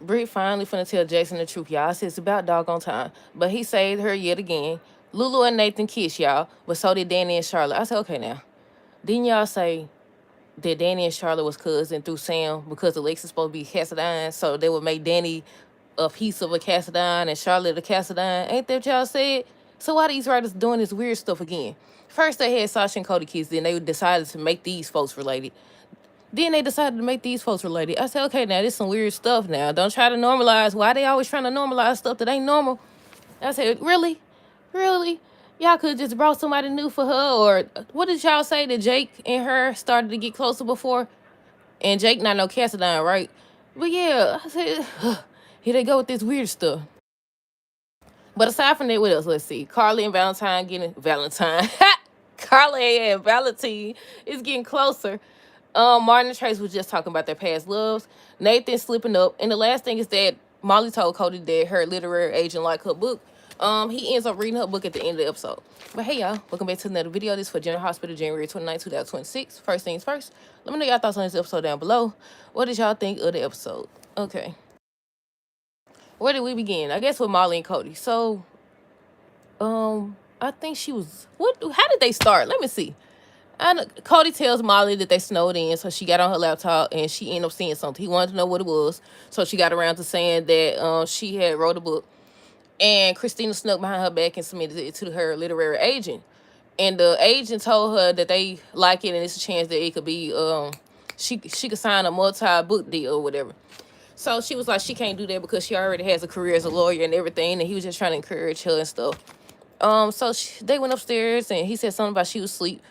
Britt finally finna tell Jason the truth, y'all. I said it's about doggone time. But he saved her yet again. Lulu and Nathan kissed, y'all. But so did Danny and Charlotte. I said, okay now. Didn't y'all say that Danny and Charlotte was cousin through Sam because Alexis supposed to be Cassadine, so they would make Danny a piece of a Cassadine and Charlotte a Cassadine? Ain't that what y'all said? So why these writers doing this weird stuff again? First they had Sasha and Cody kids, then they decided to make these folks related. Then they decided to make these folks related. I said, okay, now this some weird stuff now. Don't try to normalize. Why they always trying to normalize stuff that ain't normal? I said, really? Really? Y'all could just brought somebody new for her, or what did y'all say that Jake and her started to get closer before? And Jake not no Cassadine, right? But yeah, I said, here they go with this weird stuff. But aside from that, what else? Let's see. Carly and Valentine getting Valentine. Carly and Valentine is getting closer. Martin and Trace was just talking about their past loves. Nathan slipping up. And the last thing is that Molly told Cody that her literary agent liked her book. He ends up reading her book at the end of the episode. But hey y'all, welcome back to another video. This is for General Hospital, January 29, 2026. First things first, let me know y'all thoughts on this episode down below. What did y'all think of the episode? Okay. Where did we begin? I guess with Molly and Cody. So, I think she was, how did they start? Let me see. Cody tells Molly that they snowed in, so she got on her laptop and she ended up seeing something. He wanted to know what it was, so she got around to saying that she had wrote a book, and Christina snuck behind her back and submitted it to her literary agent. And the agent told her that they like it and it's a chance that it could be she could sign a multi-book deal or whatever. So she was like, she can't do that because she already has a career as a lawyer and everything, and he was just trying to encourage her and stuff. So they went upstairs and he said something about she was asleep.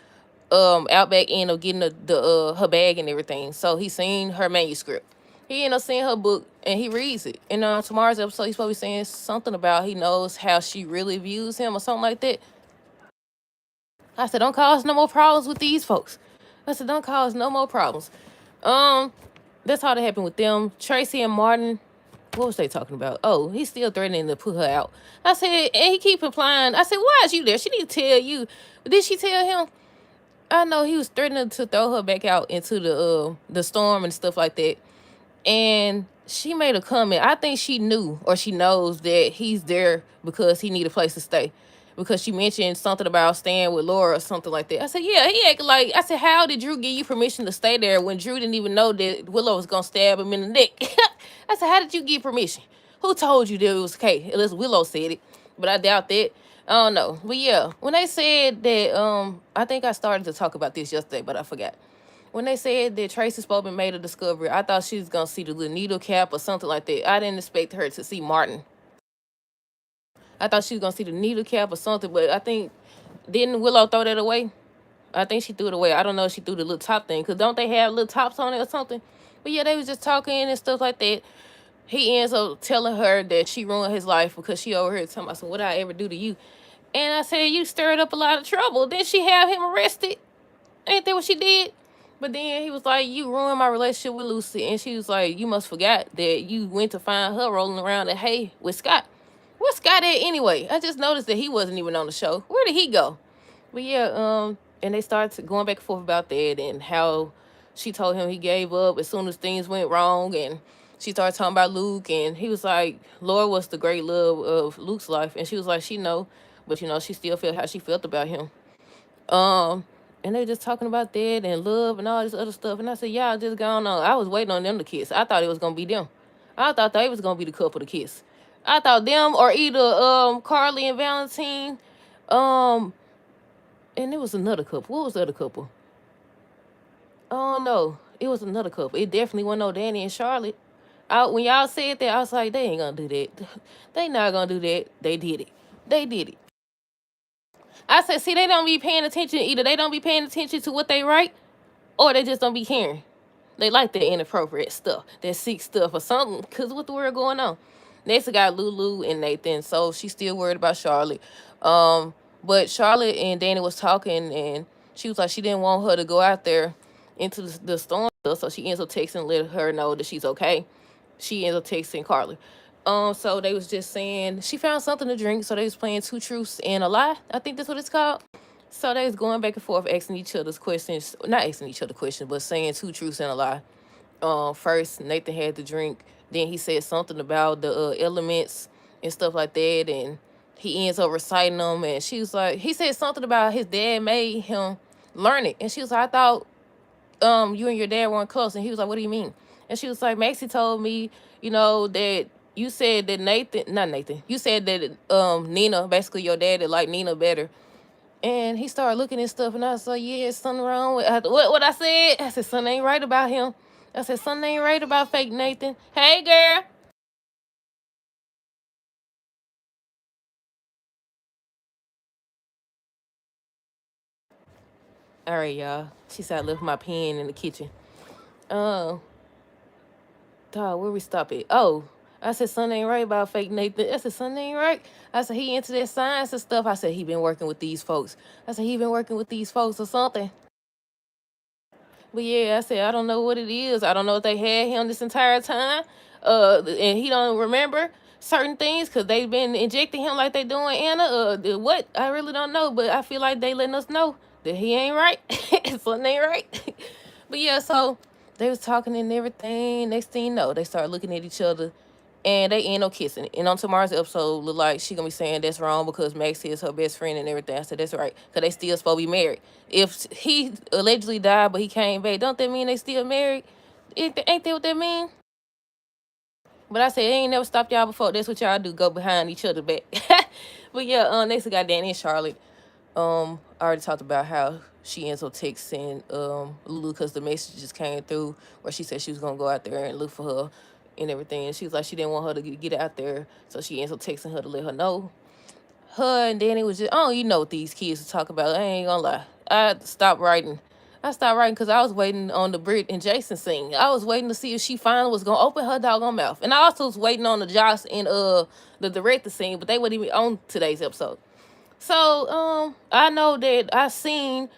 Outback ended up getting her bag and everything. So he seen her manuscript. He ended up seeing her book and he reads it. And tomorrow's episode, he's supposed to be saying something about he knows how she really views him or something like that. I said, don't cause no more problems with these folks. I said, don't cause no more problems. That's all that happened with them. Tracy and Martin, what was they talking about? Oh, he's still threatening to put her out. I said, and he keep implying. I said, why is you there? She need to tell you. Did she tell him? I know he was threatening to throw her back out into the storm and stuff like that. And she made a comment. I think she knew or she knows that he's there because he need a place to stay. Because she mentioned something about staying with Laura or something like that. I said, yeah, he acted like, I said, how did Drew give you permission to stay there when Drew didn't even know that Willow was going to stab him in the neck? I said, how did you get permission? Who told you that it was okay? Unless Willow said it, but I doubt that. I don't know. But yeah, when they said that, I think I started to talk about this yesterday, but I forgot. When they said that Tracy Spokman made a discovery, I thought she was going to see the little needle cap or something like that. I didn't expect her to see Martin. I thought she was going to see the needle cap or something, but I think, didn't Willow throw that away? I think she threw it away. I don't know if she threw the little top thing, because don't they have little tops on it or something? But yeah, they was just talking and stuff like that. He ends up telling her that she ruined his life because she overheard talking about, so what did I ever do to you? And I said, you stirred up a lot of trouble. Then she have him arrested. Ain't that what she did? But then he was like, you ruined my relationship with Lucy. And she was like, you must forgot that you went to find her rolling around in hay with Scott. Where's Scott at anyway? I just noticed that he wasn't even on the show. Where did he go? But yeah, and they started going back and forth about that and how she told him he gave up as soon as things went wrong. And she started talking about Luke. And he was like, Laura was the great love of Luke's life. And she was like, she know. But, she still felt how she felt about him. And they just talking about that and love and all this other stuff. And I said, y'all just gone on. I was waiting on them to kiss. I thought it was going to be them. I thought they was going to be the couple to kiss. I thought them or either Carly and Valentine. And it was another couple. What was the other couple? Oh, no. It was another couple. It definitely wasn't no Danny and Charlotte. When y'all said that, I was like, they ain't going to do that. They not going to do that. They did it. They did it. I said, see, they don't be paying attention. Either they don't be paying attention to what they write, or they just don't be caring. They like that inappropriate stuff, that sick stuff or something, because what the world going on? Next, I got Lulu and Nathan, so she's still worried about Charlotte. But Charlotte and Danny was talking, and she was like, she didn't want her to go out there into the storm, so she ends up texting, let her know that she's okay. She ends up texting Carly. So they was just saying she found something to drink, so they was playing Two Truths and a Lie. I think that's what it's called. So they was going back and forth, asking each other's questions. Not asking each other questions, but saying two truths and a lie. First, Nathan had to drink Then he said something about the elements and stuff like that, and he ends up reciting them. And she was like, he said something about his dad made him learn it, and she was like, I thought you and your dad weren't close. And he was like, what do you mean? And she was like, Maxie told me, that you said that not Nathan, you said that Nina, basically your dad, that like Nina better. And he started looking at stuff, and I was like, yeah, something wrong with what I said. I said, something ain't right about him. I said, something ain't right about fake Nathan. Hey, girl. All right, y'all. She said I left my pen in the kitchen. Uh, Dog, where we stop it? Oh, I said, something ain't right about fake Nathan. I said, something ain't right. I said, he into that science and stuff. I said, he been working with these folks. I said, he been working with these folks or something. But yeah, I said, I don't know what it is. I don't know if they had him this entire time. And he don't remember certain things because they've been injecting him like they doing Anna. What? I really don't know. But I feel like they letting us know that he ain't right. Something ain't right. But yeah, so they was talking and everything. Next thing you know, they started looking at each other and they end up kissing. And on tomorrow's episode, look like she gonna be saying that's wrong because Max is her best friend and everything. I said that's right, cause they still supposed to be married. If he allegedly died but he came back, don't that mean they still married? Ain't that what that mean? But I said it ain't never stopped y'all before. That's what y'all do, go behind each other back. But yeah, next we got Danny and Charlotte. I already talked about how she ends up texting Lulu because the message just came through where she said she was gonna go out there and look for her and everything. And she was like she didn't want her to get out there, so she ends up texting her to let her know. Her and Danny was just, oh, you know what these kids talk about. I ain't gonna lie. I stopped writing because I was waiting on the Britt and Jason scene. I was waiting to see if she finally was gonna open her doggone mouth. And I also was waiting on the Josh and the director scene, but they weren't even on today's episode. So I know that I seen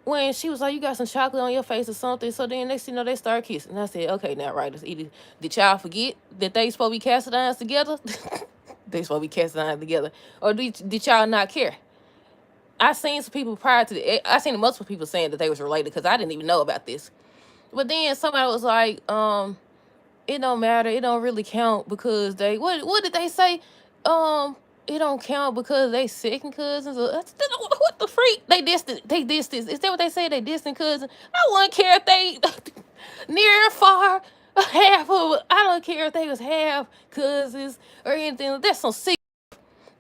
when she was like, "You got some chocolate on your face or something." So then next thing you know, they started kissing. And I said, "Okay, now writers, either did y'all forget that they supposed to be casting eyes together? They supposed to be casting eyes together, or did y'all not care?" I seen some people prior to I seen multiple people saying that they was related because I didn't even know about this. But then somebody was like, it don't matter. It don't really count because they what did they say? It don't count because they second cousins. Or, what the freak? They distant. They distant. Is that what they say? They distant cousins. I wouldn't care if they near, far, half of. I don't care if they was half cousins or anything. That's some sick.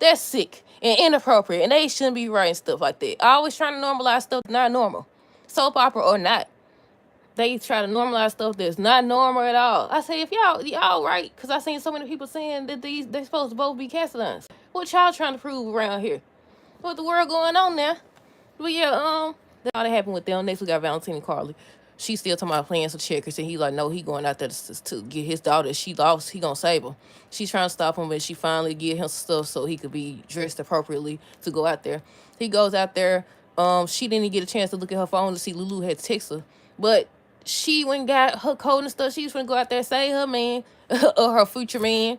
That's sick and inappropriate, and they shouldn't be writing stuff like that. Always trying to normalize stuff that's not normal, soap opera or not. They try to normalize stuff that's not normal at all. I say, if y'all right, because I seen so many people saying that they supposed to both be Cassadines. What y'all trying to prove around here? What the world going on now? But yeah, that's all that happened with them. Next we got Valentine and Carly. She still talking about playing some checkers, and he like, no, he going out there to get his daughter. She lost, he gonna save her. She's trying to stop him, but she finally get him stuff so he could be dressed appropriately to go out there. He goes out there. She didn't even get a chance to look at her phone to see Lulu had texted her, but she went and got her coat and stuff. She was gonna go out there and save her man or her future man.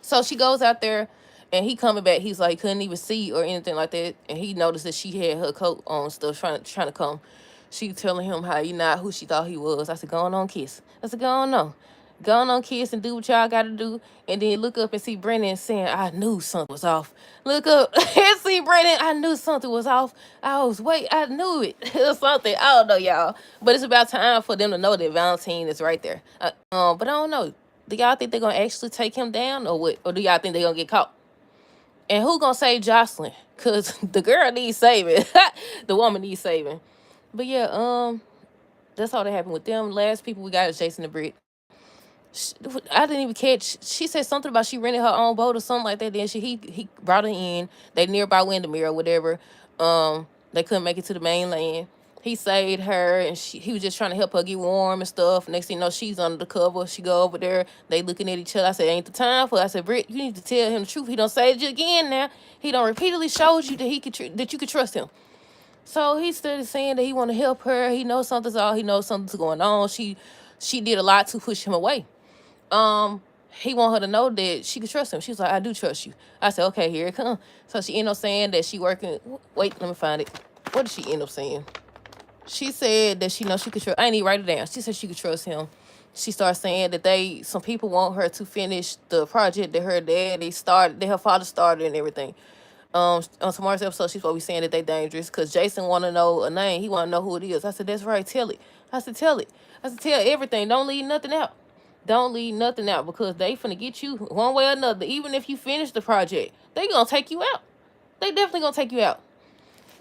So she goes out there and he coming back. He's like couldn't even see or anything like that. And he noticed that she had her coat on stuff trying to come. She telling him how you not who she thought he was. I said, go on kiss. I said, go on. Go on kiss and do what y'all gotta do. And then look up and see Brennan saying, I knew something was off. Look up and see Brennan, I knew something was off. I knew it. Or something. I don't know, y'all. But it's about time for them to know that Valentine is right there. But I don't know. Do y'all think they're gonna actually take him down or what? Or do y'all think they're gonna get caught? And who gonna save Jocelyn? Cause the girl needs saving. The woman needs saving. But yeah, that's all that happened with them. Last people we got is Jason and Britt. I didn't even catch. She said something about she rented her own boat or something like that. Then he brought her in. They nearby Windermere or whatever. They couldn't make it to the mainland. He saved her, and he was just trying to help her get warm and stuff. Next thing you know, she's under the cover. She go over there. They looking at each other. I said, ain't the time for it. I said, Britt, you need to tell him the truth. He don't say it again now. He don't repeatedly showed you that you could trust him. So he started saying that he want to help her. He knows something's all. He knows something's going on. She did a lot to push him away. He want her to know that she could trust him. She was like, I do trust you. I said, okay, here it comes. So she ended up saying that she working. Wait, let me find it. What did she end up saying? She said that she knows she could trust. I ain't even write it down. She said she could trust him. she started saying that some people want her to finish the project that her daddy started, that her father started and everything. On tomorrow's episode, she's supposed to be saying that they dangerous because Jason want to know a name. He want to know who it is. I said, that's right. Tell it. I said, tell it. I said, tell everything. Don't leave nothing out. Don't leave nothing out because they finna get you one way or another. Even if you finish the project, they gonna take you out. They definitely gonna take you out.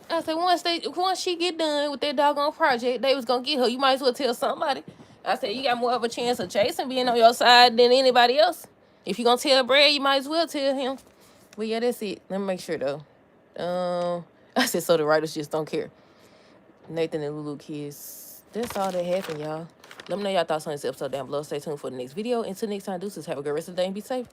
I said, once she get done with that doggone project, they was gonna get her. You might as well tell somebody. I said, you got more of a chance of Jason being on your side than anybody else. If you gonna tell Brad, you might as well tell him. But yeah, that's it. Let me make sure though. I said, so the writers just don't care. Nathan and Lulu kiss. That's all that happened, y'all. Let me know y'all thoughts on this episode down below. Stay tuned for the next video. Until next time, deuces. Have a good rest of the day and be safe.